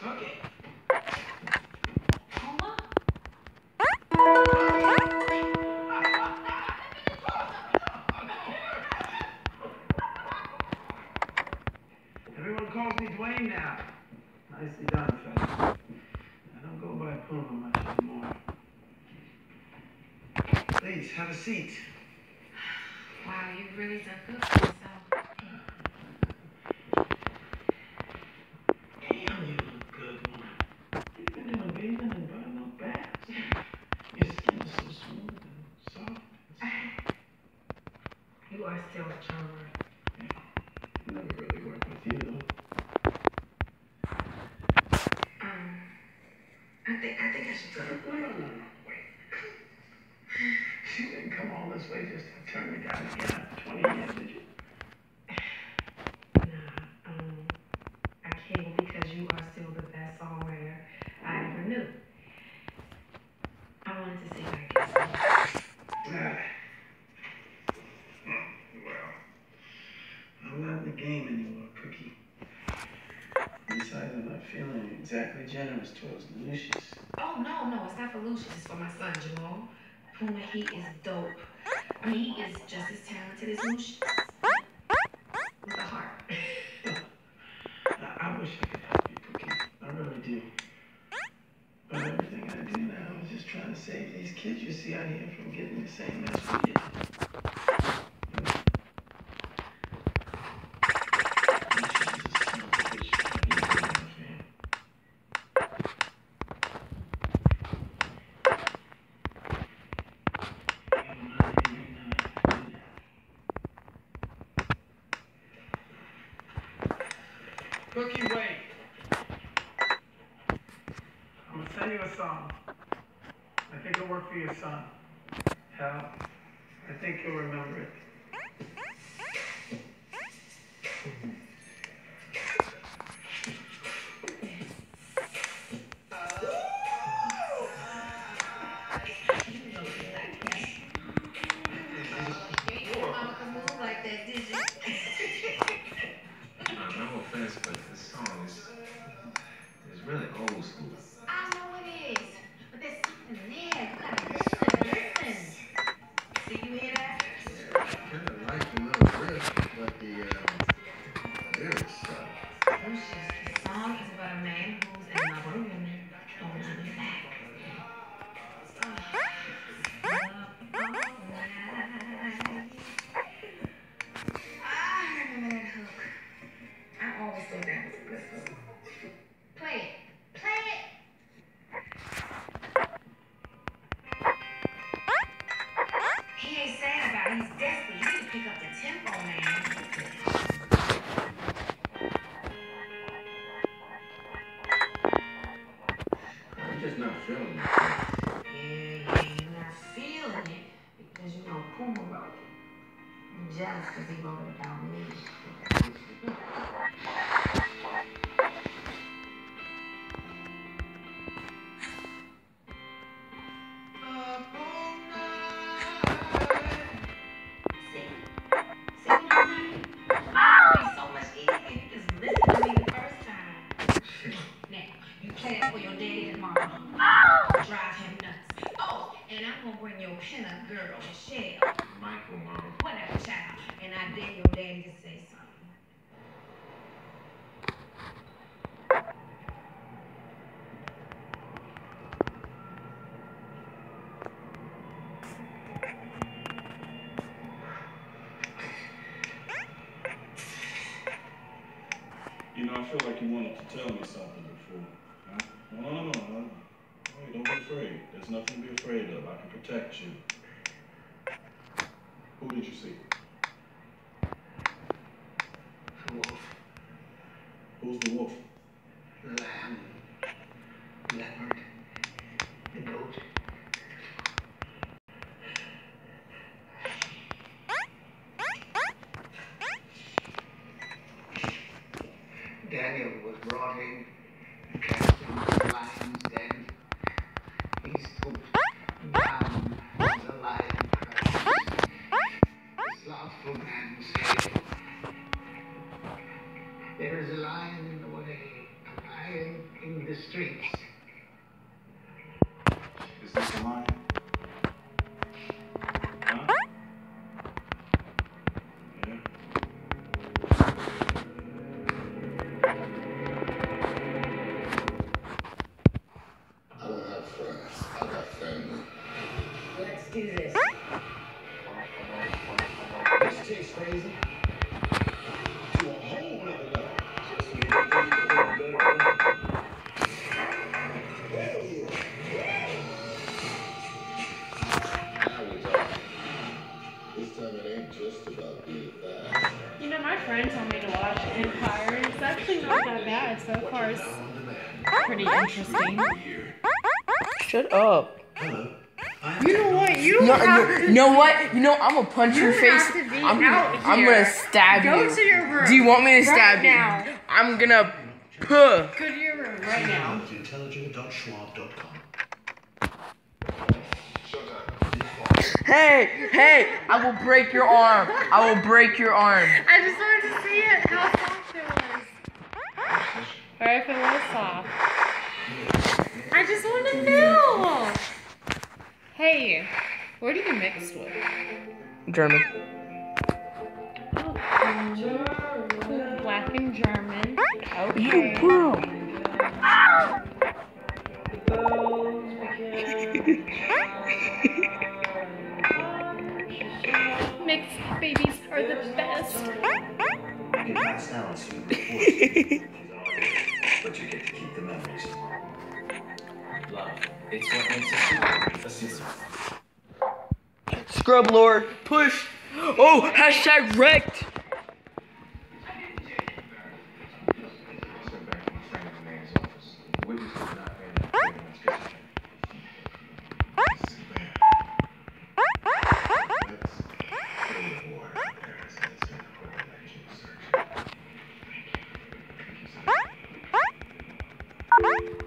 Okay. Puma? Everyone calls me Dwayne now. Nicely done, fella. I don't go by Puma much anymore. Please, have a seat. Wow, you've really done good for yourself. Damn, you look good, woman. You've been doing bathing and buttermilk baths. Your skin is so smooth and soft. You are still a charmer. I never really worked with you, though. I think I should go. No. Wait. She didn't come all this way just to turn me down again after 20 years, did you? Nah, I came because you are still the best songwriter I ever knew. I wanted to see if I could sing. Well, I'm not in the game anymore, Cookie. Besides, I'm not feeling exactly generous towards Lucius. Oh, no, it's not for Lucius, it's for my son, Jamal. Puma, he is dope. I mean, he is just as talented as Lucius. With a heart. I wish I could help you, Cookie. I really do. But everything I do now is just trying to save these kids you see out here from getting the same mess we did. Cookie, wait. I'm gonna send you a song. I think it'll work for your son. Hal, I think you'll remember it. No offense, but this song is really old school. I know it is, but there's something there. You gotta listen. Do you hear that? Yeah, I kind of like the little riff, but the lyrics suck. Lucius, the song is about a man who's in love with a woman who won't love him back. I remember that hook. I always thought that was a good hook. Play it. Play it. He ain't sad about it. He's desperate. You need to pick up the tempo, man. I'm just not feeling it. Yeah, you're not feeling it because you know Puma wrote it. I'm jealous because he wrote it without me. Pin-up girl, Michelle. Michael, Mom. Whatever, child. And I dare your daddy to say something. You know, I feel like you wanted to tell me something before. Huh? No. Hey, don't be afraid. There's nothing to be afraid of. I can protect you. Who did you see? The wolf. Who's the wolf? The lamb. The leopard. The goat. Daniel was brought in and cast into the lion's den. He stooped down as a lion crouches. The slothful man said, "There is a lion in the way, a lion in the streets. Is this a line? Huh? Yeah. I don't have friends. I got family. Let's do this. This tastes crazy. To a whole nother level. Now we're talking. This time it ain't just about being fast. You know, my friend told me to watch Empire, and it's actually not that bad so far. It's pretty interesting. Shut up. You know what? You No, have to. you know what? You know, I'm gonna punch your You face. have to be I'm out gonna here. stab Go you. to your room. Do you want me to stab right you? now. I'm gonna puh. Go to your room right now. Intelligent.schwab.com. Hey, hey! I will break your arm. I will break your arm. I just wanted to see it, how soft it was. Or if it was soft. I just want to know. Hey, what are you mixed with? German. Oh, cool. Black and German. Okay. You bro. Mixed babies are the best. You can pass down to the but you get to keep the memories. Love. It's what makes a secret. Scrub Lord. Push. Oh, hashtag wrecked. Let's